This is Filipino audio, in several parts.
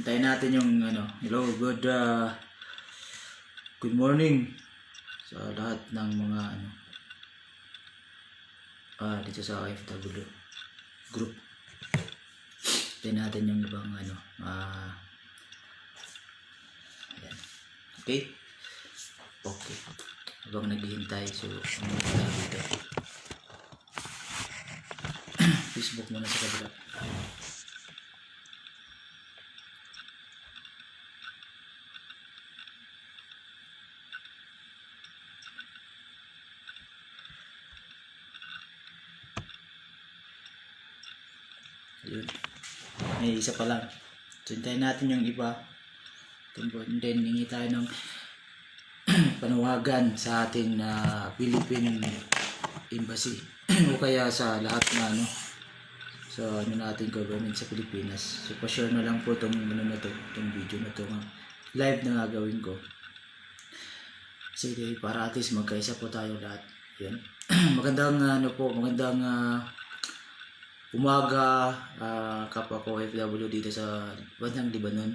Hintayin natin yung hello, good morning sa lahat ng mga dito sa OFW group. Hintayin natin yung ibang ayan. Okay? Okay. Habang naghihintay, so dito. Facebook muna sa kabila. Yun. May isa pa lang. So, hintayin natin yung iba. And then, hingi tayo ng panawagan sa ating Philippine Embassy o kaya sa lahat na sa nating government sa Pilipinas. So, pa-share na lang po itong itong video na ito. Live na gagawin ko. Sige, para at least magkaisa po tayo lahat. Yan. Magandang umaga, kapwa ko OFW dito sa bansang Lebanon.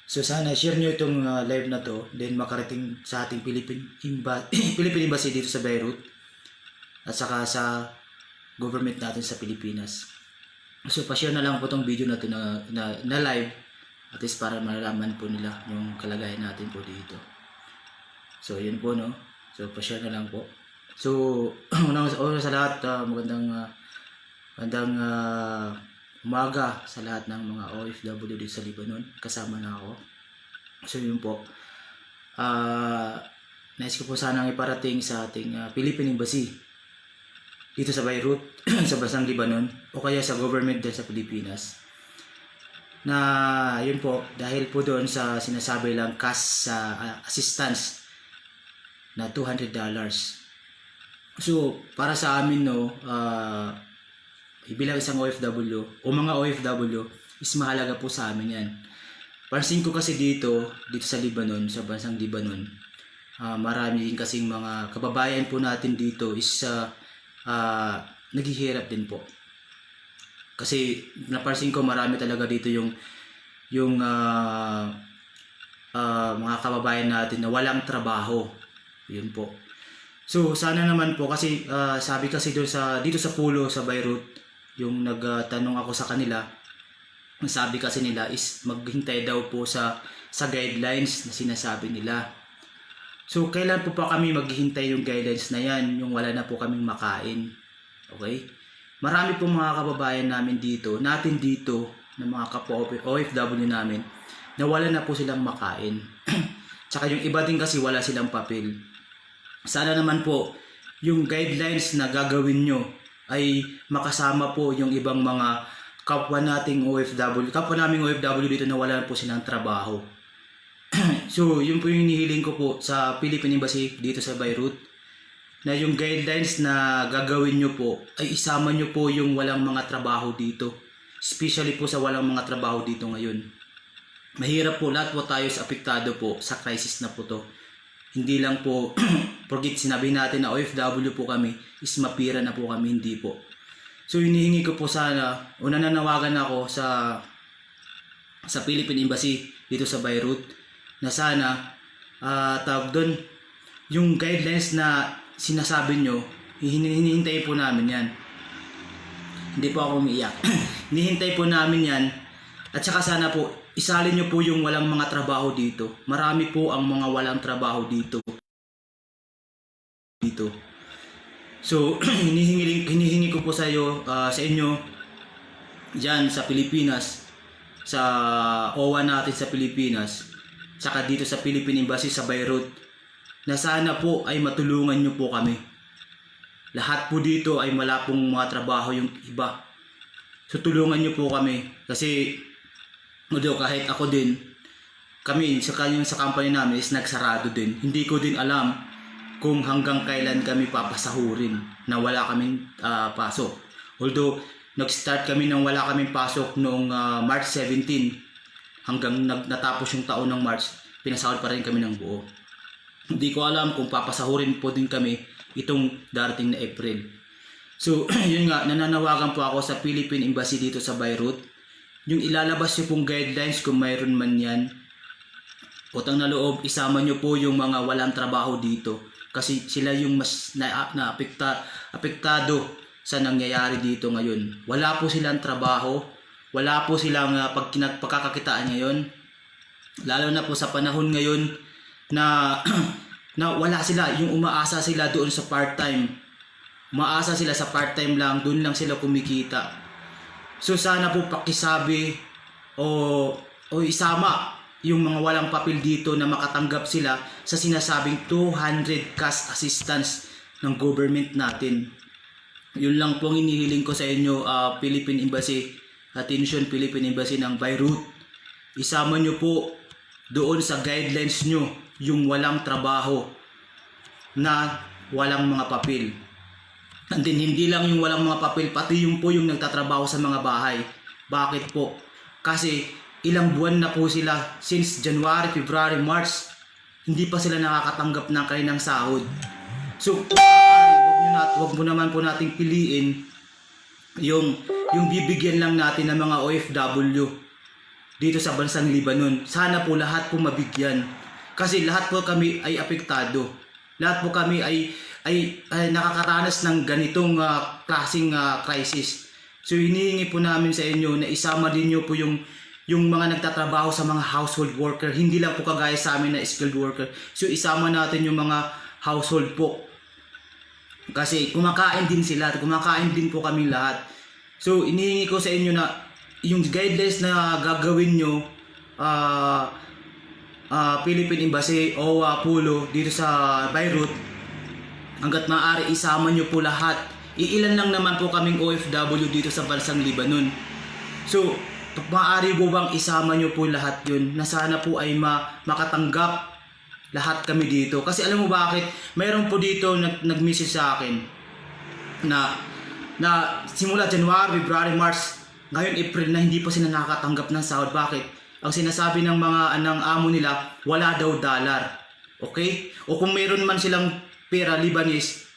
So sana share nyo itong live na to, then makarating sa ating Philippine Embassy dito sa Beirut at saka sa government natin sa Pilipinas. So pa-share na lang po itong video na to na live, at least para malalaman po nila yung kalagayan natin po dito. So yun po, no? So pa-share na lang po. So una sa lahat, magandang umaga sa lahat ng mga OFW dito sa Lebanon. Kasama na ako. So yun po. Nais ko po sanang iparating sa ating Philippine Embassy dito sa Beirut, sa bansang Lebanon, o kaya sa government din sa Pilipinas. Na yun po, dahil po doon sa sinasabi lang cash assistance na $200. So para sa amin, bilang isang OFW o mga OFW is mahalaga po sa amin yan. Pansin ko kasi dito sa Lebanon, sa bansang Lebanon, marami din kasing mga kababayan po natin dito is naghihirap din po. Kasi napansin ko marami talaga dito yung mga kababayan natin na walang trabaho. Yun po. So sana naman po kasi sabi kasi dito sa Pulo sa Beirut, yung nagtanong ako sa kanila, ang sabi kasi nila is maghintay daw po sa guidelines na sinasabi nila. So kailan po pa kami maghihintay yung guidelines na yan, yung wala na po kaming makain? Okay? Marami po mga kababayan natin dito na mga kapwa OFW namin na wala na po silang makain. Tsaka yung iba din kasi wala silang papel. Sana naman po yung guidelines na gagawin nyo ay makasama po yung ibang mga kapwa naming OFW dito na wala po silang trabaho. So yun po yung hinihiling ko po sa Philippine Embassy dito sa Beirut, na yung guidelines na gagawin nyo po ay isama nyo po yung walang mga trabaho dito, especially po sa walang mga trabaho dito ngayon. Mahirap po, lahat po tayo sa apektado po sa crisis na po to. Hindi lang po porkit sinabi natin na OFW po kami is mapira na po kami, hindi po. So hinihingi ko po sana, o nananawagan ako sa Philippine Embassy dito sa Beirut, na sana tawag doon yung guidelines na sinasabi nyo, hinihintay po namin yan. Hindi po ako umiiyak. Hinihintay po namin yan. At saka sana po isalin nyo po yung walang mga trabaho dito. Marami po ang mga walang trabaho dito. So hinihingi ko po sa inyo diyan sa Pilipinas, sa OWA natin sa Pilipinas, saka dito sa Philippine Embassy sa Beirut, na sana po ay matulungan nyo po kami. Lahat po dito ay wala pong mga trabaho yung iba. So tulungan nyo po kami, kasi kahit ako din, kami sa company namin is nagsarado din. Hindi ko din alam kung hanggang kailan kami papasahurin na wala kaming pasok. Although nag-start kami nang wala kaming pasok noong March 17 hanggang natapos yung taon ng March, pinasahod pa rin kami ng buo. Hindi ko alam kung papasahurin po din kami itong darating na April. So yun nga, nananawagan po ako sa Philippine Embassy dito sa Beirut yung ilalabas nyo pong guidelines kung mayroon man yan, utang na loob, isama nyo po yung mga walang trabaho dito. Kasi sila yung mas apektado sa nangyayari dito ngayon. Wala po silang trabaho, wala po silang pagkakakitaan ngayon. Lalo na po sa panahon ngayon na na wala sila, yung umaasa sila doon sa part-time. Umaasa sila sa part-time lang, doon lang sila kumikita. So sana po pakisabi o isama yung mga walang papel dito na makatanggap sila sa sinasabing 200 cash assistance ng government natin. Yun lang po ang inihiling ko sa inyo, Philippine Embassy. Attention, Philippine Embassy ng Beirut. Isama nyo po doon sa guidelines nyo yung walang trabaho na walang mga papel. And then hindi lang yung walang mga papel, pati yung po yung nagtatrabaho sa mga bahay. Bakit po? Kasi ilang buwan na po sila, since January, February, March, hindi pa sila nakakatanggap ng kanilang sahod. So, wag mo naman po nating piliin yung bibigyan lang natin ng mga OFW dito sa bansang Lebanon. Sana po lahat po mabigyan. Kasi lahat po kami ay apektado. Lahat po kami ay nakakaranas ng ganitong klaseng crisis. So hinihingi po namin sa inyo na isama din nyo po yung mga nagtatrabaho sa mga household worker. Hindi lang po kagaya sa amin na skilled worker. So isama natin yung mga household po. Kasi kumakain din sila, kumakain din po kami lahat. So inihingi ko sa inyo na yung guidelines na gagawin nyo, Philippine Embassy o Pulo dito sa Beirut, hanggat maaari isama nyo po lahat. Iilan lang naman po kaming OFW dito sa bansang Lebanon. So maaari po bang isama nyo po lahat yun, na sana po ay makatanggap lahat kami dito. Kasi alam mo bakit? Mayroon po dito nag-message sa akin na simula January, February, March, ngayon April na hindi pa sila nakakatanggap ng sahod. Bakit? Ang sinasabi ng mga amo nila, wala daw dollar. Okay? O kung mayroon man silang pera Lebanese,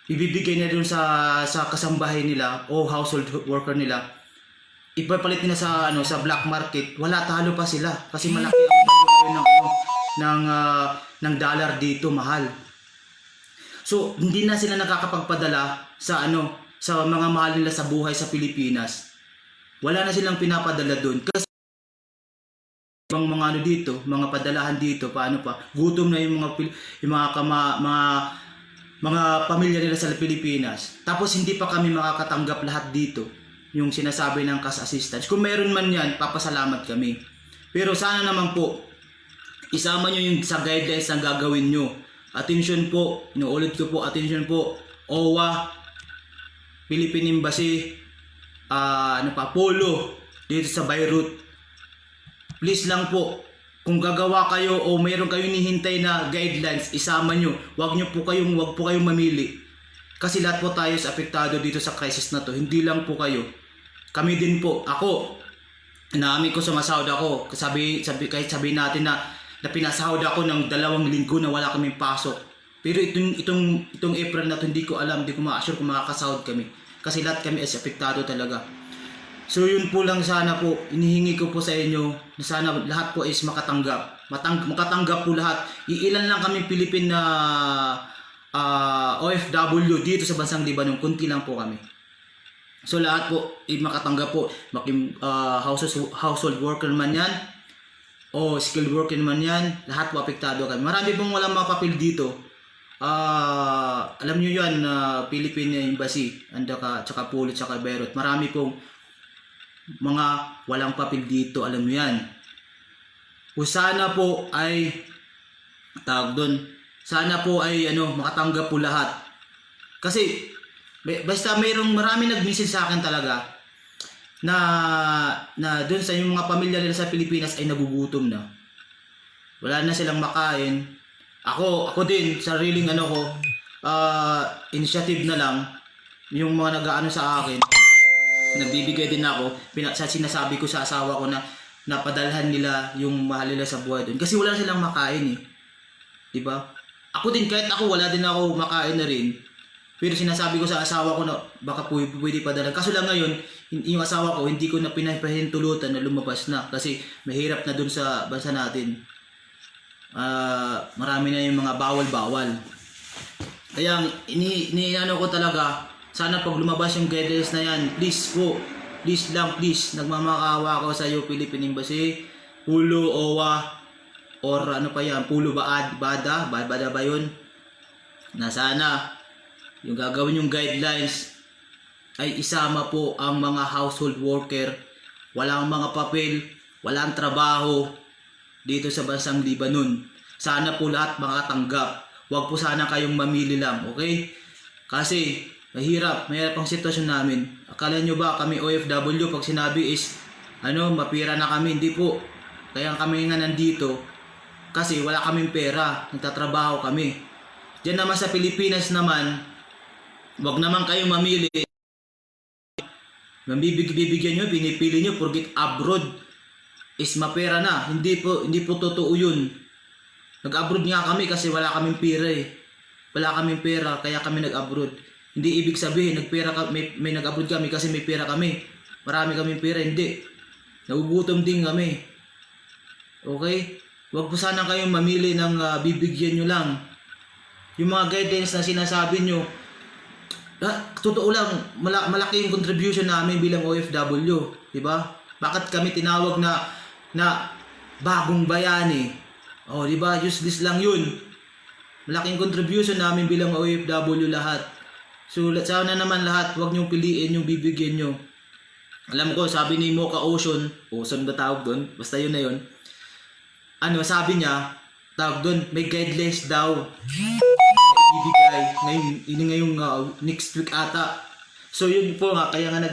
ibibigay na dun sa kasambahay nila o household worker nila. Ipapalit nila sa black market. Wala, talo pa sila kasi malaki ang value ng dollar dito, mahal. So hindi na sila nakakapagpadala sa mga mahal nila sa buhay sa Pilipinas. Wala na silang pinapadala doon kasi mga dito, mga padalahan dito, paano pa? Gutom na yung mga pamilya nila sa Pilipinas. Tapos hindi pa kami makakatanggap lahat dito yung sinasabi ng cash assistance. Kung meron man yan, papasalamat kami. Pero sana naman po, isama nyo yung sa guidelines na gagawin nyo. Attention po, inuulit ko po, attention po, OWA, Philippine Embassy, Polo, dito sa Beirut. Please lang po, kung gagawa kayo o mayroon kayong hinihintay na guidelines, isama nyo. Wag po kayong mamili. Kasi lahat po tayo sa apektado dito sa crisis na to. Hindi lang po kayo. Kami din po. Ako, naamin ko sa masahod ako. Kahit sabihin natin na pinasahod ako ng 2 linggo na wala kaming pasok. Pero itong April na to, hindi ko alam, hindi ko ma-assure kung makakasahod kami. Kasi lahat kami ay apektado talaga. So yun po lang sana po, inihingi ko po sa inyo na sana lahat po is makatanggap. Makatanggap po lahat. Iilan lang kami Pilipin na OFW dito sa bansang Lebanon, kunti lang po kami. So lahat po makatanggap po, household worker man yan o skilled worker man yan, lahat po apektado kami. Marami pong walang mga papel dito. Alam nyo yan, Philippine Embassy tsaka Pulo tsaka Beirut, marami pong mga walang papel dito, alam nyo yan. O sana po ay sana po ay makatanggap po lahat. Kasi basta marami nag-message sa akin talaga na doon sa yung mga pamilya nila sa Pilipinas ay nagugutom na. Wala na silang makain. Ako din, sariling initiative na lang, yung mga nag-aano sa akin, nagbibigay din ako, sinasabi ko sa asawa ko na napadalhan nila yung mahal nila sa buhay doon. Kasi wala silang makain eh. Diba? Ako din, kahit ako wala din ako makain na rin. Pero sinasabi ko sa asawa ko na baka pwede padala. Kaso lang ngayon, yung asawa ko hindi ko na pinahintulutan na lumabas na kasi mahirap na dun sa bansa natin. Marami na yung mga bawal-bawal. Kaya iniano ko talaga, sana pag lumabas yung guidelines na yan, please po, please lang, please, nagmamakawa ko sa iyo, Philippine Embassy, Pulo, OWA, or ano pa yan, Pulo Bada ba yun? Na sana, yung gagawin yung guidelines ay isama po ang mga household worker, walang mga papel, walang trabaho dito sa bansang Lebanon. Sana po lahat makatanggap. Huwag po sana kayong mamili lang, okay? Kasi mahirap ang sitwasyon namin. Akala nyo ba kami OFW pag sinabi is mapira na kami? Hindi po. Kaya kami nga nandito kasi wala kaming pera, nagtatrabaho kami. Diyan naman sa Pilipinas naman, wag naman kayong mamili. Bibigyan nyo, pinipili nyo, porkit abroad is mapera na. Hindi po totoo yun. Nag-abroad nga kami kasi wala kaming pera eh. Wala kaming pera, kaya kami nag-abroad. Hindi ibig sabihin, may nag-abroad kami kasi may pera kami. Marami kaming pera, hindi. Nagugutom din kami. Okay? Wag po sana kayong mamili ng bibigyan nyo lang. Yung mga guidelines na sinasabi nyo, totoo lang, malaki yung contribution namin bilang OFW, di ba? Bakit kami tinawag na bagong bayani? Oh, di ba? Useless lang 'yun. Malaking contribution namin bilang OFW lahat. So, sana naman lahat, wag niyong piliin yung bibigyan niyo. Alam ko, sabi ni Mocha Ocean ba tawag doon? Basta yun na yun. Sabi niya, tawag doon, may guidelines daw. Ibigay ngayong next week ata. So yun po nga, kaya nga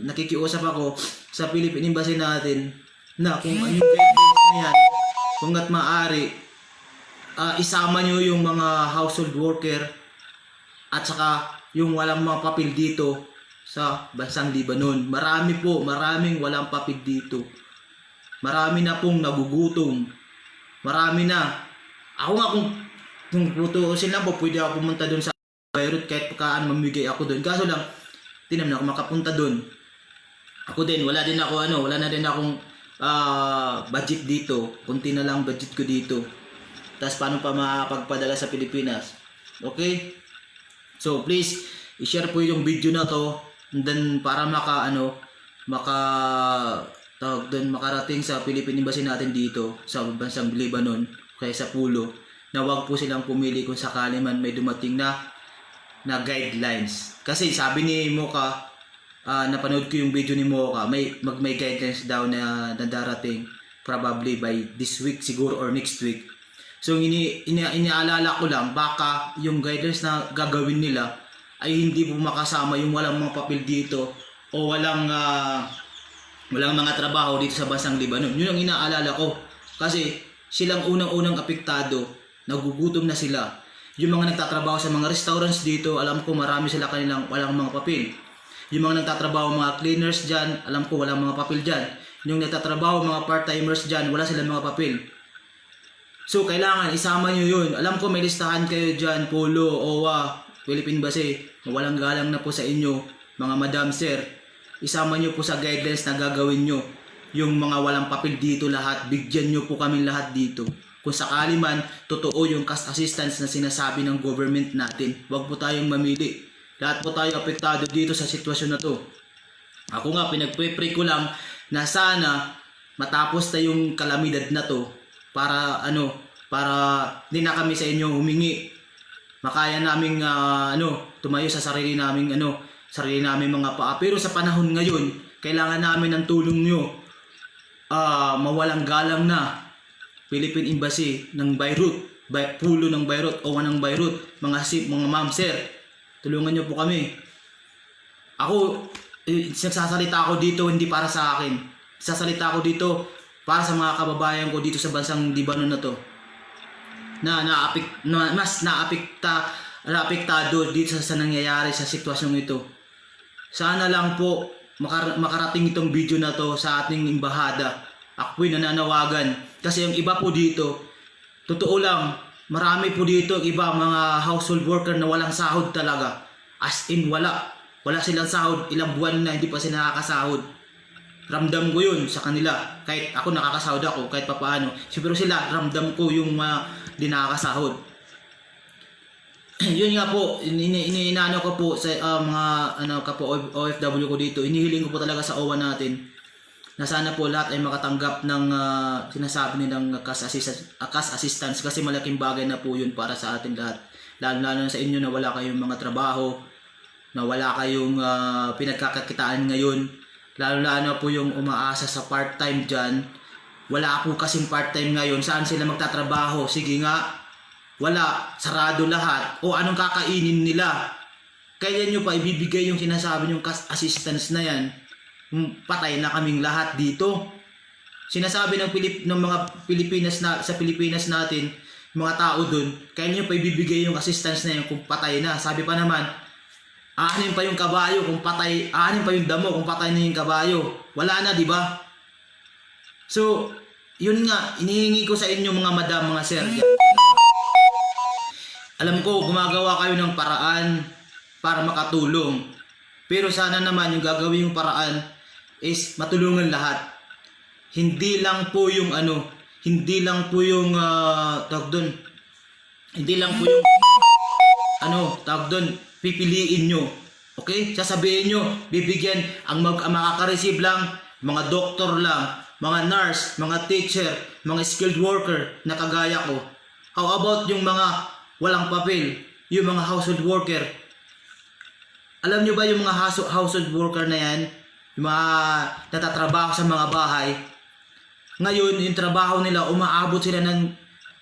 nakikiusap ako sa Philippine Embassy natin na kung ano yung guidelines na yan, kung at maaari, isama nyo yung mga household worker at saka yung walang mga papel dito sa bansang Lebanon. Maraming walang papel dito. Marami na pong nagugutom. Marami na. Ako nga kung tutuusin lang po, pwede ako pumunta doon sa Beirut kahit pagkaan mamigay ako doon. Kaso lang, di naman ako makapunta doon. Ako din, wala na din akong budget dito. Kunti na lang budget ko dito. Tapos paano pa makapagpadala sa Pilipinas? Okay? So please, i-share po yung video na to. And then para makarating sa Philippine Embassy natin dito sa bansang Lebanon, kaya sa Pulo, na wag po silang pumili kung sakali man may dumating na guidelines. Kasi sabi ni Mocha, napanood ko yung video ni Mocha, may guidelines daw na darating probably by this week siguro or next week. So iniaalala ko lang, baka yung guidelines na gagawin nila ay hindi po makasama yung walang mga papel dito o walang mga trabaho dito sa bansang Lebanon. Yun ang inaalala ko. Kasi silang unang-unang apektado, nagugutom na sila. Yung mga nagtatrabaho sa mga restaurants dito, alam ko marami sila kanilang walang mga papel. Yung mga nagtatrabaho mga cleaners dyan, alam ko walang mga papel dyan. Yung nagtatrabaho mga part-timers dyan, wala silang mga papel. So kailangan isama nyo yun. Alam ko may listahan kayo dyan, Polo, OWA, Philippine Embassy. Walang galang na po sa inyo, mga madam, sir. Isama nyo po sa guidelines na gagawin nyo. Yung mga walang papel dito lahat, bigyan nyo po kami lahat dito. Kung sakali man, totoo yung cash assistance na sinasabi ng government natin. Huwag po tayong mamili. Lahat po tayo apektado dito sa sitwasyon na to. Ako nga, pinagpre-pray ko lang na sana matapos na yung kalamidad na to para hindi na kami sa inyo humingi. Makaya naming tumayo sa sarili naming mga paa. Pero sa panahon ngayon, kailangan namin ng tulong nyo. Mawalang galang na Philippine Embassy ng Beirut, Pulo ng Beirut, OWA ng Beirut, mga ma'am, sir, tulungan nyo po kami. Ako, nagsasalita ako dito hindi para sa akin. Sasalita ako dito para sa mga kababayan ko dito sa bansang Lebanon na to. Mas naapektado dito sa nangyayari sa sitwasyong ito. Sana lang po makarating itong video na to sa ating embahada. Ako'y nananawagan. Kasi yung iba po dito, totoo lang, marami po dito iba mga household worker na walang sahod talaga. As in, wala. Wala silang sahod. Ilang buwan na hindi pa sila nakakasahod. Ramdam ko yun sa kanila. Kahit ako nakakasahod ako, kahit papaano. Pero sila, ramdam ko yung di nakakasahod. Yun nga po, inaano ko po sa mga OFW ko dito. Inihiling ko po talaga sa OWA natin na sana po lahat ay makatanggap ng sinasabi nilang cash assistance kasi malaking bagay na po yun para sa atin lahat. Lalo na sa inyo na wala kayong mga trabaho, na wala kayong pinagkakakitaan ngayon. Lalo na po yung umaasa sa part-time dyan. Wala po kasing part-time ngayon. Saan sila magtatrabaho? Sige nga, wala. Sarado lahat. O anong kakainin nila? Kailan nyo pa ibibigay yung sinasabi yung cash assistance na yan? Patay na kaming lahat dito. Sinasabi ng mga Pilipinas sa Pilipinas natin, mga tao dun, kailan nyo pa ibibigay yung assistance na yan kung patay na? Sabi pa naman, aanin pa yung kabayo kung patay, aanin pa yung damo kung patay na yung kabayo. Wala na, di ba? So, yun nga, inihingi ko sa inyo mga madam, mga sir. Alam ko, gumagawa kayo ng paraan para makatulong. Pero sana naman yung gagawin yung paraan is matulungan lahat. Hindi lang po yung tawag doon. Hindi lang po yung tawag doon, pipiliin nyo. Okay? Sasabihin nyo, bibigyan, ang makaka-receive lang, mga doktor lang, mga nurse, mga teacher, mga skilled worker na kagaya ko. How about yung mga walang papel, yung mga household worker? Alam nyo ba yung mga household worker na yan, yung mga natatrabaho sa mga bahay, ngayon yung trabaho nila, umaabot sila ng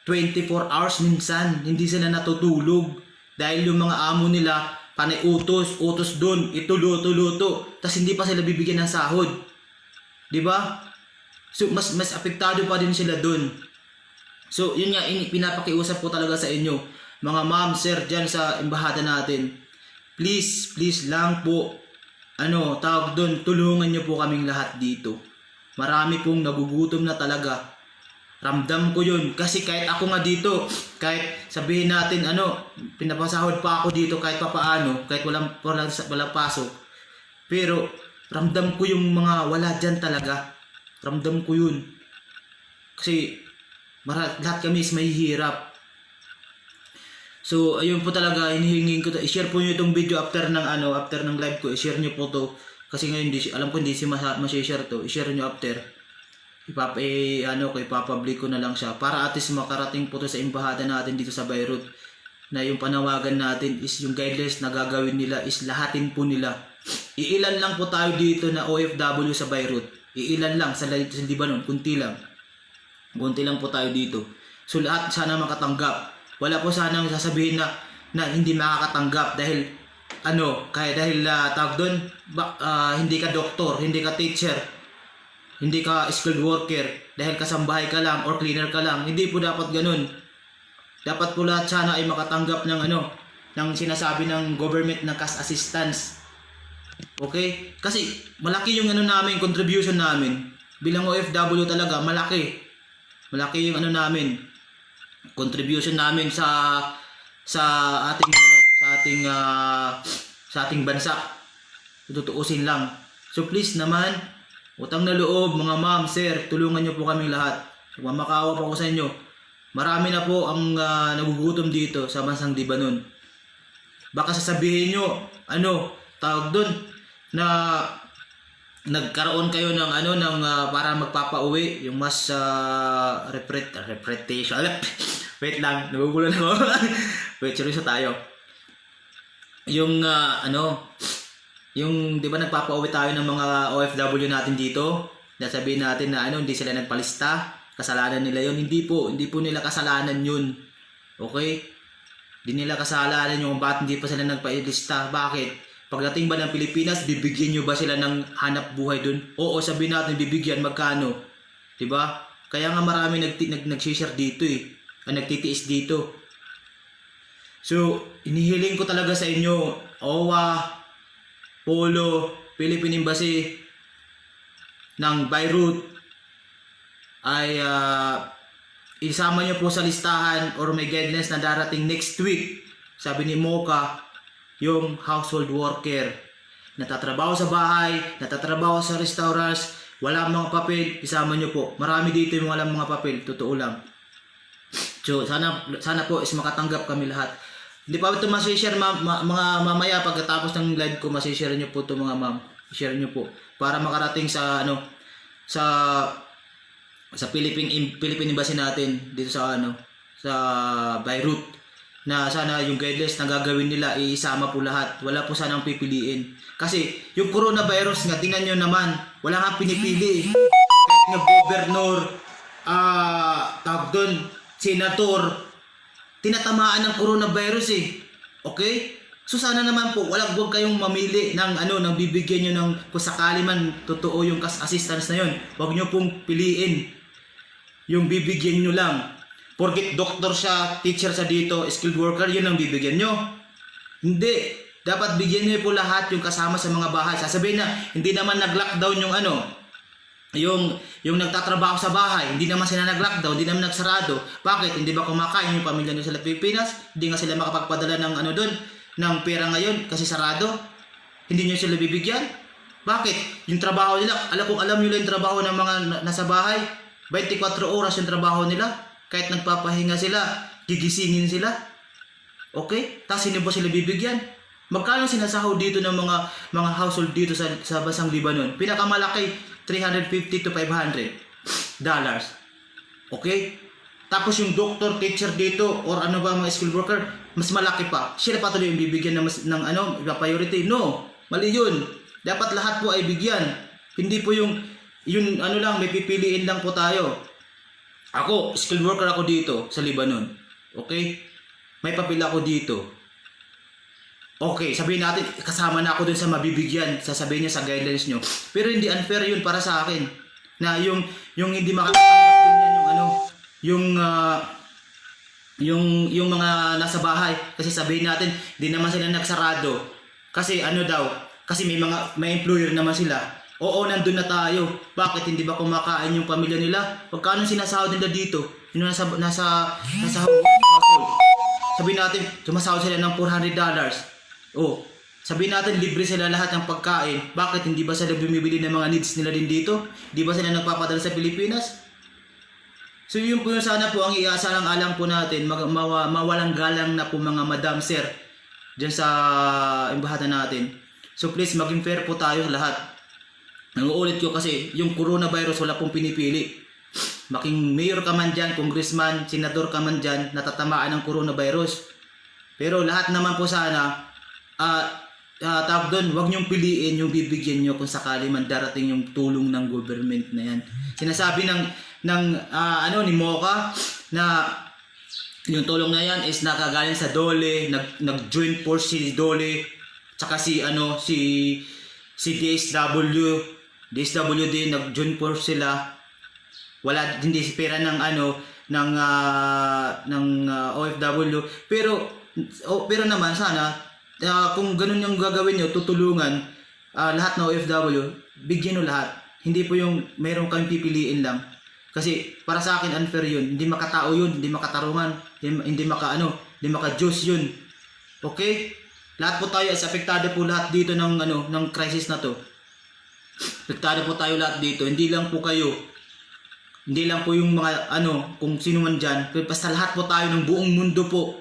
24 hours minsan, hindi sila natutulog. Dahil yung mga amo nila, panay utos doon, luto. Tapos hindi pa sila bibigyan ng sahod. Di ba? So mas apektado pa din sila doon. So yun nga, pinapakiusap ko talaga sa inyo, mga ma'am, sir, dyan sa embahada natin. Please lang po, tawag doon, tulungan nyo po kaming lahat dito. Marami pong nagugutom na talaga. Ramdam ko yun. Kasi kahit ako nga dito, kahit sabihin natin, pinapasahod pa ako dito kahit papaano, kahit walang pasok. Pero, ramdam ko yung mga wala dyan talaga. Ramdam ko yun. Kasi, lahat kami is mahihirap. So, ayun po talaga, hinihingin ko to. I-share po nyo itong video after ng live ko. I-share nyo po to. Kasi ngayon, alam ko hindi masishare to. I-share nyo after. Ipapublic ko na lang siya. Para at least makarating po to sa embahada natin dito sa Beirut. Na yung panawagan natin is yung guidelines na gagawin nila is lahatin po nila. Iilan lang po tayo dito na OFW sa Beirut. Iilan lang sa Lebanon. Kunti lang. Kunti lang po tayo dito. So lahat sana makatanggap. Wala po sanang sasabihin na hindi makakatanggap dahil tawag doon, hindi ka doktor, hindi ka teacher, hindi ka skilled worker, dahil kasambahay ka lang or cleaner ka lang. Hindi po dapat ganun. Dapat po lahat sana ay makatanggap ng sinasabi ng government na cash assistance. Okay? Kasi malaki yung namin, contribution namin. Bilang OFW talaga, malaki. Malaki yung namin, contribution namin sa ating bansa. Tutuusin lang. So please naman, utang na loob, mga ma'am, sir, tulungan nyo po kaming lahat. Mamakawa po ako sa inyo. Marami na po ang nagugutom dito sa bansang Lebanon. Baka sasabihin nyo, tawag doon, na nagkaroon kayo ng para magpapauwi, yung mas representation. Wait lang, nagugulan ako. Wait, seryoso tayo. Yung yung 'di ba nagpapauwi tayo ng mga OFW natin dito, sabihin natin na hindi sila nagpalista, kasalanan nila 'yon. Hindi po nila kasalanan 'yun. Okay? Hindi nila kasalanan yung bakit hindi pa sila nagpailista. Bakit? Pagdating ba ng Pilipinas, bibigyan nyo ba sila ng hanap buhay dun? Oo, sabihin natin bibigyan, magkano? 'Di ba? Kaya nga marami nag-share dito nagtitiis dito. So, inihiling ko talaga sa inyo, OWA, Polo, Philippine Embassy ng Beirut ay isama nyo po sa listahan or may guidelines na darating next week. Sabi ni Mocha, yung household worker. Natatrabaho sa bahay, natatrabaho sa restaurants, wala mga papel, isama nyo po. Marami dito yung walang mga papel, totoo lang. So, sana po is makatanggap kami lahat. Hindi pa ito masishare mga mamaya pagkatapos ng live ko, masishare nyo po ito mga ma'am. Share nyo po para makarating sa sa Philippine Embassy natin dito sa sa Beirut, na sana yung guidelines na gagawin nila iisama po lahat. Wala po sanang pipiliin. Kasi yung coronavirus nga, tingnan nyo naman, wala nga pinipili. Kahit nga gobernur, tawag doon, senator, tinatamaan ng coronavirus eh. Okay? So sana naman po, wag kayong mamili ng ng bibigyan nyo ng kung sakali man totoo yung assistance na yun. Wag nyo pong piliin yung bibigyan nyo lang. Porkit doktor siya, teacher siya dito, skilled worker, yun ang bibigyan nyo. Hindi. Dapat bigyan nyo po lahat yung kasama sa mga bahay. Sasabihin na, hindi naman nag-lockdown yung nagtatrabaho sa bahay. Hindi naman sila nag-lockdown, hindi naman nagsarado. Bakit? Hindi ba kumakain yung pamilya nyo sa Pilipinas? Hindi nga sila makapagpadala ng ng pera ngayon kasi sarado? Hindi nyo sila bibigyan? Bakit? Yung trabaho nila, alam nyo lang yung trabaho ng mga nasa bahay? 24 oras yung trabaho nila? Kahit nagpapahinga sila, gigisingin sila. Okay? Tapos sino ba sila bibigyan? Magkano sinasahod dito ng mga household dito sa bansang Lebanon? Pinakamalaki, $350 to $500. Okay? Tapos yung doctor, teacher dito, or mga skilled worker, mas malaki pa. Sila pa tuloy yung bibigyan ng priority. No, mali yun. Dapat lahat po ay bigyan. Hindi po yung may pipiliin lang po tayo. Ako, skilled worker ako dito sa Lebanon. Okay? May papel ako dito. Okay, sabihin natin, kasama na ako dun sa mabibigyan, sasabihin niya sa guidelines nyo. Pero hindi unfair yun para sa akin. Na yung hindi makakatanggap din yung mga nasa bahay. Kasi sabihin natin, hindi naman sila nagsarado. Kasi kasi may employer naman sila. Oo, nandun na tayo. Bakit hindi ba kumakain yung pamilya nila? Pagkano sinasahod nila dito? Yung nasa household. Sabihin natin, sumasahod sila ng $400. Oh, sabihin natin libre sila lahat ng pagkain. Bakit hindi ba sila bumibili ng mga needs nila din dito? Di ba sila nagpapadala sa Pilipinas? So yun po yung sana po ang iaasalang-alang po natin, mawalang galang na po mga madam sir dyan sa embahada natin. So please maging fair po tayo lahat. Nanguulit ko kasi yung coronavirus wala pong pinipili. Making mayor ka man dyan, congressman, senador ka man dyan, natatamaan ng coronavirus. Pero lahat naman po sana tawag doon, wag niyong piliin yung bibigyan niyo kung sakali man darating yung tulong ng government na yan. Sinasabi ni Mocha na yung tulong na yan is nakagaling sa Dole, nag-join force si Dole, tsaka si DSWD, nag-join force sila. Wala hindi si pera ng OFW, pero naman sana kung ganun yung gagawin nyo, tutulungan lahat ng OFW, bigyan nyo lahat. Hindi po yung mayroon kayong pipiliin lang. Kasi para sa akin unfair yun. Hindi makatao yun, hindi makatarungan, hindi maka-Diyos yun. Okay? Lahat po tayo is apektado po lahat dito ng crisis na to. Apektado po tayo lahat dito. Hindi lang po kayo. Hindi lang po yung mga kung sino man dyan. Basta lahat po tayo ng buong mundo po.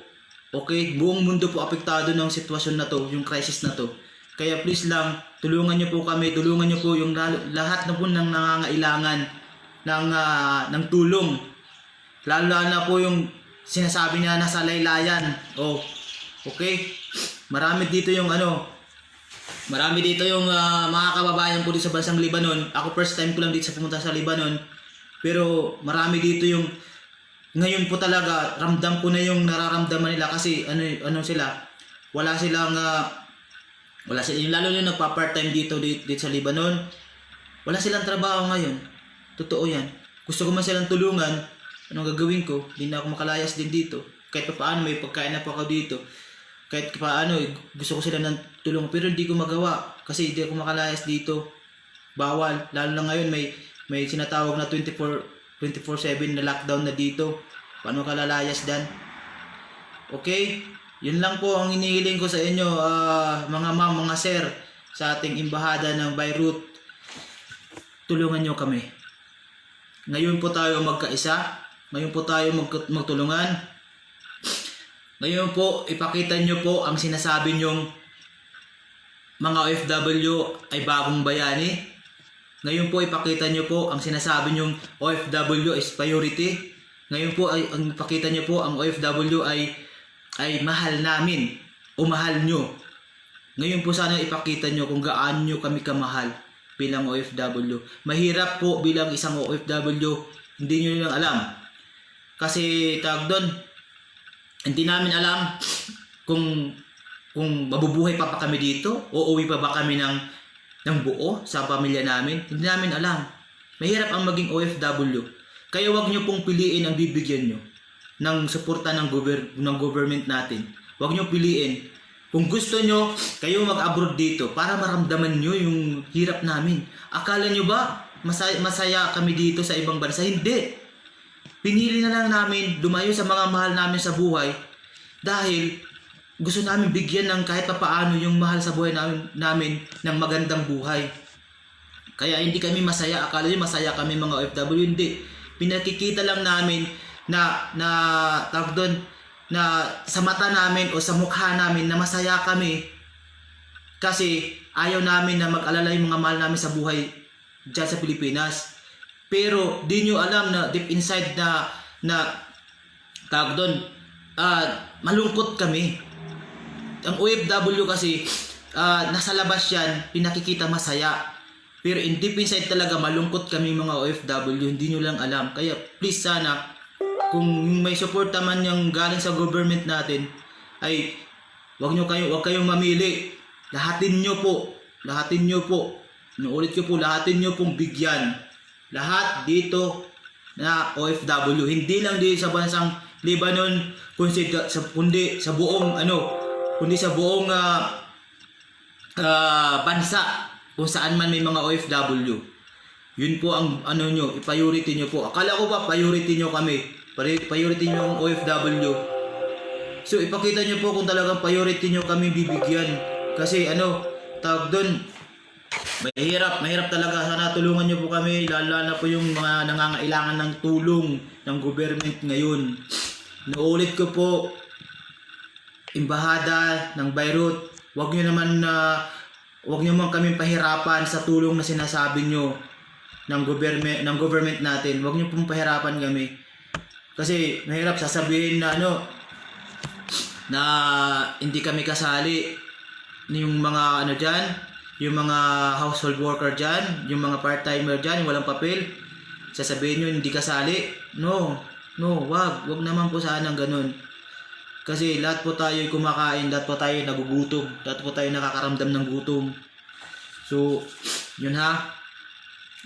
Okay, buong mundo po apektado ng sitwasyon na to, yung crisis na to. Kaya please lang, tulungan niyo po kami, tulungan niyo po yung lahat na po ng nangangailangan ng tulong. Lalo na po yung sinasabi niya nasa laylayan. Oh, okay? Marami dito yung mga kababayan ko dito sa bansang Lebanon. Ako first time ko lang dito sa pumunta sa Lebanon. Pero marami dito yung ngayon po talaga ramdam ko na yung nararamdaman nila kasi wala silang lalo yung nagpa-part-time dito sa Lebanon, wala silang trabaho ngayon. Totoo yan. Gusto ko man silang tulungan, anong gagawin ko? Hindi na ako makalayas din dito. Kahit paano may pagkain na po ako dito. Kahit paano gusto ko sila ng tulong pero hindi ko magawa kasi hindi ako makalayas dito. Bawal. Lalo na ngayon may sinatawag na 24/7 na lockdown na dito. Paano ka lalayas dan? Okay? Yun lang po ang inihiling ko sa inyo, mga ma'am, mga sir, sa ating embahada ng Beirut. Tulungan nyo kami. Ngayon po tayo magkaisa. Ngayon po tayo magtulungan. Ngayon po, ipakita nyo po ang sinasabi nyong mga OFW ay bagong bayani. Ngayon po, ipakita nyo po ang sinasabi nyong OFW is priority. Ngayon po, ang ipakita nyo po ang OFW ay mahal namin o mahal nyo. Ngayon po sana ipakita nyo kung gaano nyo kami kamahal bilang OFW. Mahirap po bilang isang OFW, hindi nyo lang alam. Kasi tawag doon, hindi namin alam kung mabubuhay pa kami dito o uwi pa ba kami ng buo sa pamilya namin. Hindi namin alam. Mahirap ang maging OFW. Kaya wag nyo pong piliin ang bibigyan nyo ng suporta ng government natin. Huwag nyo piliin. Kung gusto nyo, kayo mag-abroad dito para maramdaman nyo yung hirap namin. Akala nyo ba masaya kami dito sa ibang bansa? Hindi. Pinili na lang namin lumayo sa mga mahal namin sa buhay dahil gusto namin bigyan ng kahit papaano yung mahal sa buhay namin ng magandang buhay. Kaya hindi kami masaya. Akala nyo masaya kami mga OFW. Hindi. Pinakikita lang namin na tawag doon, na sa mata namin o sa mukha namin na masaya kami kasi ayaw namin na mag-alala yung mga mahal namin sa buhay dyan sa Pilipinas. Pero di nyo alam na deep inside na tawag doon, malungkot kami. Ang OFW kasi nasa labas yan, pinakikita masaya. Pero in deep inside talaga malungkot kami mga OFW, hindi nyo lang alam. Kaya please sana, kung may support naman yung galing sa government natin, ay wag kayong mamili. Lahatin nyo po. Inuulit ko po, lahatin nyo pong bigyan. Lahat dito na OFW, hindi lang dito sa bansang Lebanon, kundi sa buong bansa kung saan man may mga OFW. Yun po ang i-priority nyo po. Akala ko ba priority nyo kami? Priority nyo ang OFW. So ipakita nyo po kung talagang priority nyo kami bibigyan. Kasi tawag doon, mahirap talaga. Sana tulungan nyo po kami, lalo na po yung mga nangangailangan ng tulong ng government ngayon. Nauulit ko po, embahada ng Beirut, wag nyo man kami pahirapan sa tulong na sinasabi nyo ng government natin. Wag nyo pong pahirapan kami. Kasi mahirap sasabihin na na hindi kami kasali, yung mga diyan, yung mga household worker diyan, yung mga part-timer diyan, yung walang papel. Sasabihin niyo hindi kasali. No, wag naman po sana ganun. Kasi lahat po tayo kumakain, lahat po tayo nagugutom, lahat po tayo nakakaramdam ng gutom. So, yun ha.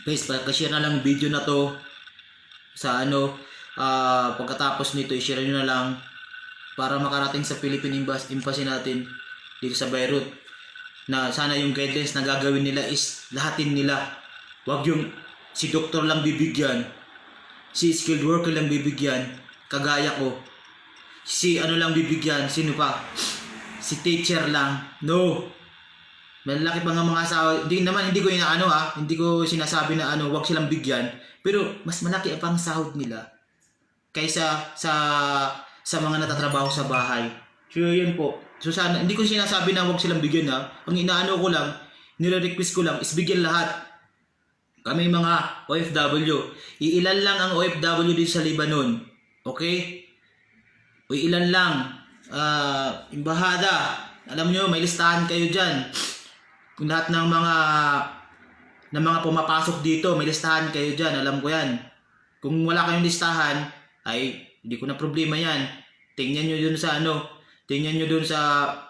Guys, pag-share na lang video na to sa pagkatapos nito, i-share nyo na lang para makarating sa Philippine Embassy natin dito sa Beirut, na sana yung guidelines na gagawin nila is lahatin nila. Wag yung si doktor lang bibigyan, si skilled worker lang bibigyan, kagaya ko. Si lang bibigyan, sino pa? Si teacher lang. No. Malaki pa nga mga asawa. Hindi ko sinasabi na wag silang bigyan, pero mas malaki ang sahod nila kaysa sa mga natatrabaho sa bahay. So yun po. So sana, hindi ko sinasabi na wag silang bigyan ha. Ang ko lang, nire-request ko lang is bigyan lahat. Kami mga OFW. Iilan lang ang OFW dito sa Lebanon. Okay? O ilan lang. Embahada. Alam nyo, may listahan kayo dyan. Kung lahat ng mga pumapasok dito, may listahan kayo dyan. Alam ko yan. Kung wala kayong listahan, ay hindi ko na problema yan. Tingnan nyo dun tingnan nyo dun sa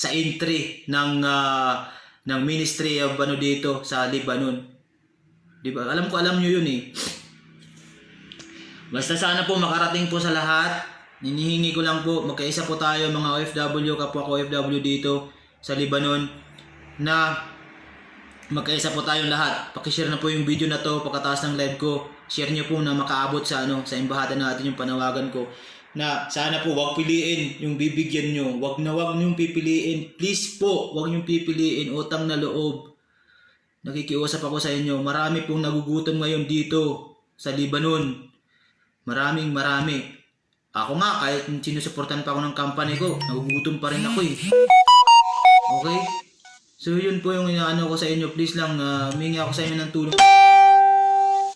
entry ng Ministry of dito sa Lebanon. Di ba? Alam nyo yun eh. Basta sana po makarating po sa lahat. Hinihingi ko lang po, magkaisa po tayo mga OFW, kapwa ko OFW dito sa Lebanon, na magkaisa po tayong lahat. Paki-share na po yung video na to pagkatapos ng live ko. Share nyo po na makaabot sa embahada natin yung panawagan ko. na sana po wag piliin yung bibigyan nyo. Wag na wag nyong pipiliin. Please po, wag nyong pipiliin. Utang na loob. Nakikiusap ako sa inyo. Marami pong nagugutom ngayon dito sa Lebanon. Marami. Ako nga, kahit sinusuportan pa ako ng company ko, nagugutom pa rin ako eh. Okay? So yun po yung inaano ko sa inyo. Please lang, humingi ako sa inyo ng tulong.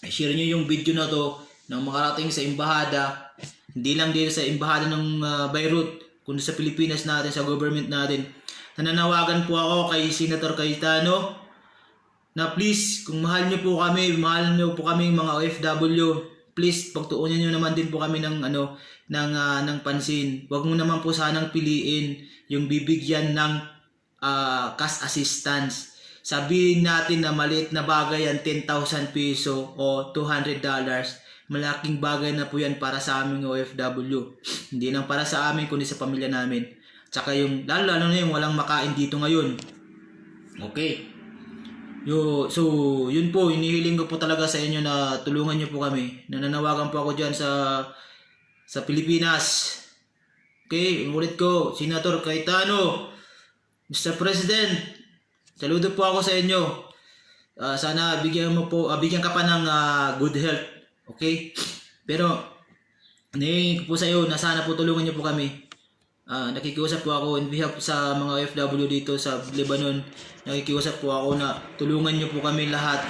I-share nyo yung video na to nang makarating sa embahada. Hindi lang dito sa embahada ng Beirut, kundi sa Pilipinas natin, sa government natin. Nananawagan po ako kay Senator Cayetano na please, kung mahal nyo po kami mga OFW, please pagtuunan nyo naman din po kami ng ng pansin. Huwag mo naman po sanang piliin yung bibigyan ng cash assistance. Sabihin natin na maliit na bagay yan, 10,000 piso o $200. Malaking bagay na po yan para sa aming OFW. Hindi lang para sa amin, kundi sa pamilya namin. Tsaka yung, lalo na yung walang makain dito ngayon. Okay. So, yun po, hinihiling ko po talaga sa inyo na tulungan nyo po kami. Nananawagan po ako dyan sa Pilipinas. Okay, ulit ko, Senator Cayetano, Mr. President, saludo po ako sa inyo. Sana bigyan ka pa ng good health. Okay? Pero hinihiling ko po sa iyo na sana po tulungan niyo po kami. Nakikiusap po ako in behalf sa mga OFW dito sa Lebanon. Nakikiusap po ako na tulungan niyo po kami lahat.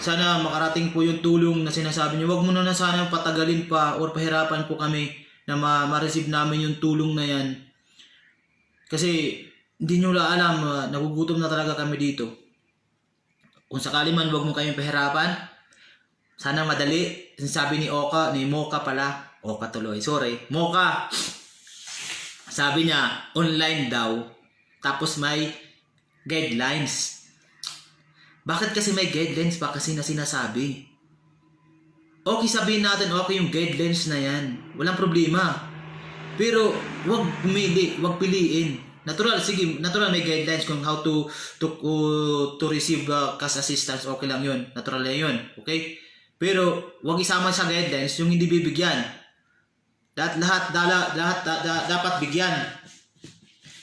Sana makarating po yung tulong na sinasabi niyo. Huwag mo na sana patagalin pa or pahirapan po kami na ma-receive namin yung tulong na yan. Kasi hindi nyo alam, nagugutom na talaga kami dito. Kung sakali man huwag mo kayong pahirapan, sana madali. Sabi ni Mocha pala. Oka tuloy, sorry. Mocha. Sabi niya, online daw. Tapos may guidelines. Bakit kasi may guidelines pa kasi na sinasabi? Okay, sabihin natin, okay yung guidelines na yan. Walang problema. Pero, huwag piliin. Natural may guidelines kung how to receive cash assistance. Okay lang yun. Natural lang yun. Okay? Pero, huwag isama sa guidelines yung hindi bibigyan. Lahat dapat bigyan.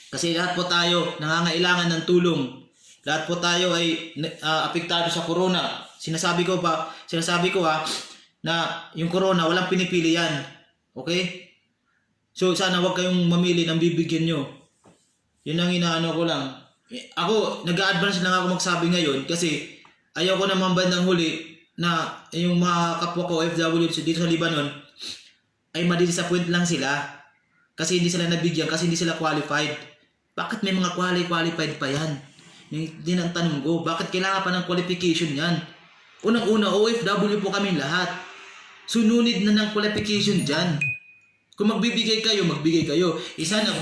Kasi lahat po tayo nangangailangan ng tulong. Lahat po tayo ay apektado sa corona. Sinasabi ko na yung corona walang pinipili yan. Okay? So sana wag kayong mamili ng bibigyan nyo. Yun ang inaano ko lang. Ako, nag-a-advance lang ako magsabi ngayon kasi ayaw ko naman bandang huli na yung mga kapwa ko OFW dito sa Lebanon ay madidisappoint lang sila kasi hindi sila nabigyan, kasi hindi sila qualified. Bakit may mga qualified pa yan? Hindi ang tanong ko, bakit kailangan pa ng qualification yan? Unang-una, OFW po kami lahat. Sununid na ng qualification dyan. Kung magbibigay kayo, magbigay kayo. Isa na,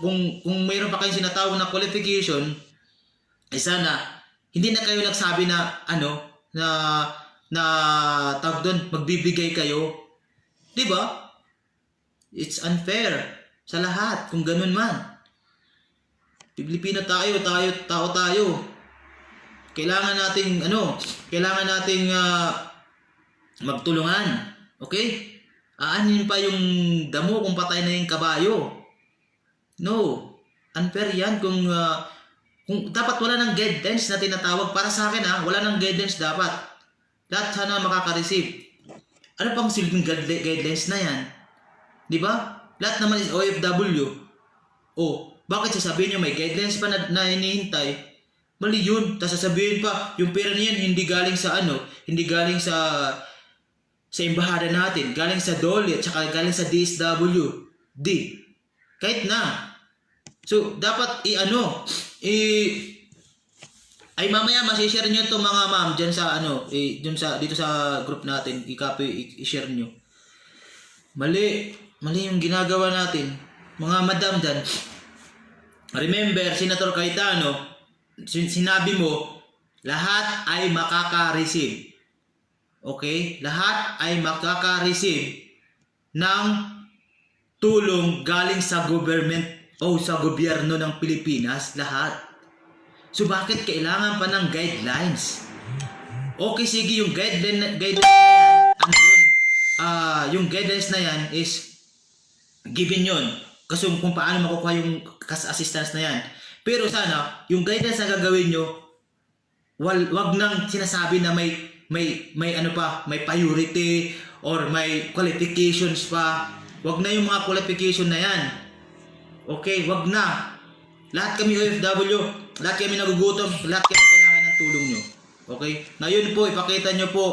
kung mayroon pa kayong sinatawag na qualification, sana, hindi na kayo nagsabi na, na tawag doon, magbibigay kayo. Diba? It's unfair sa lahat, kung ganun man. Pilipino tayo. Kailangan nating magtulungan. Okay? Aanin pa yung damo kung patay na yung kabayo. No. Unfair yan kung dapat wala ng guidelines na tinatawag. Para sa akin wala ng guidelines dapat. Lahat sana makaka-receive. Ano pang silbing guidelines na yan? Diba? Lahat naman is OFW. Bakit sasabihin nyo may guidelines pa na hinihintay? Mali yun. Tapos sasabihin pa, yung pera niyan hindi galing sa hindi galing sa embahada natin, galing sa DOLE at saka galing sa DSWD. Kahit na. So, dapat ay mamaya masishare nyo itong mga ma'am dyan sa dito sa group natin, i-copy, i-share nyo. Mali yung ginagawa natin. Mga madam dyan, remember, Senator Cayetano, sinabi mo, lahat ay makaka-receive. Okay? Lahat ay makaka-receive ng tulong galing sa government o sa gobyerno ng Pilipinas. Lahat. So bakit kailangan pa ng guidelines? Okay, sige, yung guidelines na yan, yung guidelines na yan is given yun. Kasi kung paano makukuha yung cash assistance na yan. Pero sana, yung guidance na gagawin nyo, wag nang sinasabi na may ano pa, may priority or may qualifications pa. Wag na yung mga qualification na yan. Okay, wag na. Lahat kami OFW, lahat kami nagugutom, lahat kami kailangan ng tulong nyo. Okay? Ngayon po, ipakita nyo po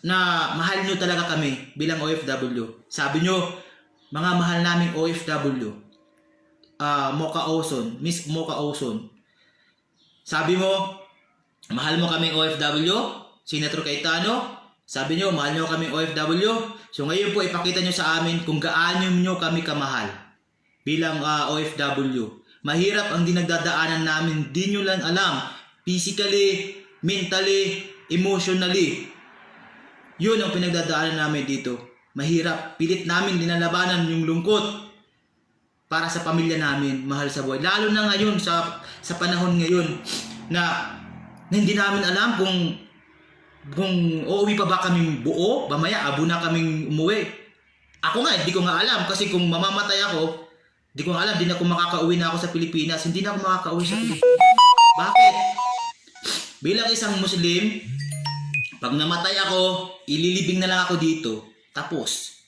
na mahal nyo talaga kami bilang OFW. Sabi nyo, mga mahal naming OFW, Mocha Ozone, Miss Mocha Ozone. Sabi mo, mahal mo kaming OFW, Senator Cayetano. Sabi nyo, mahal nyo kaming OFW. So ngayon po, ipakita nyo sa amin kung gaano nyo kami kamahal bilang OFW. Mahirap ang dinagdadaanan namin, di nyo lang alam. Physically, mentally, emotionally. Yun ang pinagdadaanan namin dito. Mahirap. Pilit namin dinalabanan yung lungkot para sa pamilya namin, mahal sa buhay. Lalo na ngayon, sa panahon ngayon, na hindi namin alam kung uuwi pa ba kaming buo, mamaya abo na kaming umuwi. Ako nga, hindi ko nga alam kasi kung mamamatay ako, hindi ko nga alam, hindi na ako makakauwi na ako sa Pilipinas. Hindi na ako makakauwi sa Pilipinas. Bakit? Bilang isang Muslim, pag namatay ako, ililibing na lang ako dito. Tapos,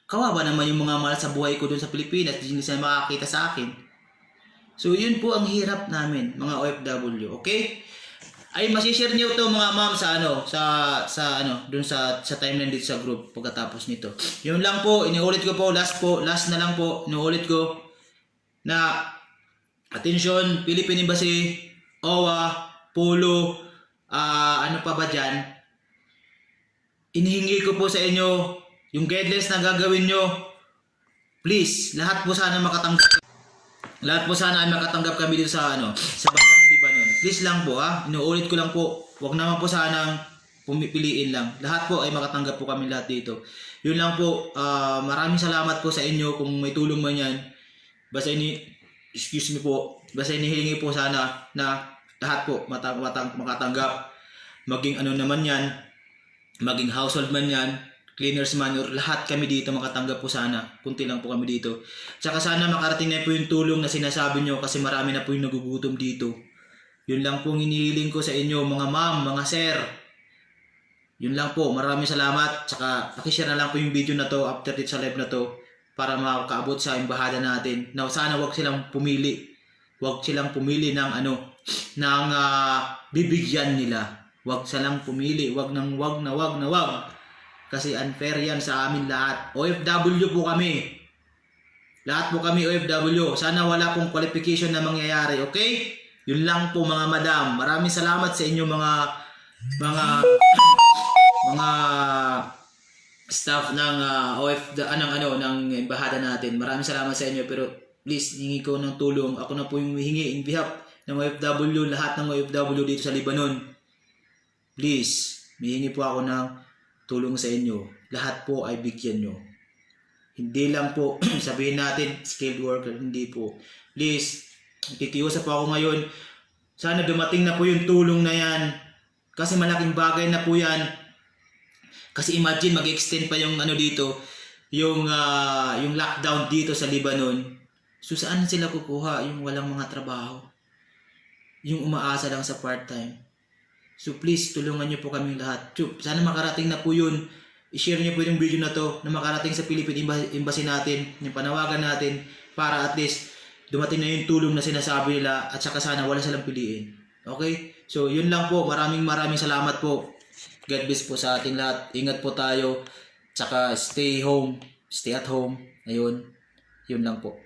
kawawa naman yung mga mahal sa buhay ko doon sa Pilipinas, hindi sila makakita sa akin. So, yun po ang hirap namin, mga OFW, okay? Ay, masishare niyo to mga ma'am sa doon sa timeline dito sa group pagkatapos nito. Yun lang po, iniulit ko po, last na lang po, iniulit ko na attention, Philippine Embassy, OWA, Polo, ano pa ba dyan? Inihingi ko po sa inyo yung guidelines na gagawin nyo. Please, lahat po sana makatanggap. Lahat po sana ay makatanggap kami dito sa sa bansang Lebanon. Please lang po inuulit ko lang po. Huwag naman po sanang pumipiliin lang. Lahat po ay makatanggap po kami lahat dito. Yun lang po. Maraming salamat po sa inyo kung may tulong man yan. Basta excuse me po. Basta inihingi po sana na lahat po makatanggap. Maging ano naman yan. Maging household man yan. Cleaners man, or lahat kami dito makatanggap po sana. Kunti lang po kami dito. Tsaka sana makarating na po yung tulong na sinasabi nyo kasi marami na po yung nagugutom dito. Yun lang po hinihiling ko sa inyo mga ma'am, mga sir. Yun lang po. Maraming salamat. Tsaka pakishare na lang po yung video na to after this sa live na to para makaabot sa embahada natin. Now sana wag silang pumili. Wag silang pumili ng ng bibigyan nila. Wag silang pumili. Wag. Kasi unfair yan sa amin lahat. OFW po kami. Lahat po kami OFW. Sana wala pong qualification na mangyayari. Okay? Yun lang po mga madam. Maraming salamat sa inyo mga staff ng ng embahada natin. Maraming salamat sa inyo. Pero please, hingi ko ng tulong. Ako na po yung hingi in behalf ng OFW. Lahat ng OFW dito sa Lebanon. Please, hihingi po ako ng tulong sa inyo. Lahat po ay bigyan nyo. Hindi lang po sabihin natin skilled worker. Hindi po. Please, nakikiusap po ako ngayon. Sana dumating na po yung tulong na yan. Kasi malaking bagay na po yan. Kasi imagine mag-extend pa yung dito. Yung lockdown dito sa Lebanon. So saan sila kukuha yung walang mga trabaho? Yung umaasa lang sa part-time. So please, tulungan niyo po kaming lahat. Sana makarating na po yun. I-share niyo po yung video na to na makarating sa Philippine Embassy natin, yung panawagan natin, para at least dumating na yung tulong na sinasabi nila at saka sana wala silang piliin. Okay? So yun lang po. Maraming salamat po. God bless po sa ating lahat. Ingat po tayo. Tsaka stay home. Stay at home. Ayun. Yun lang po.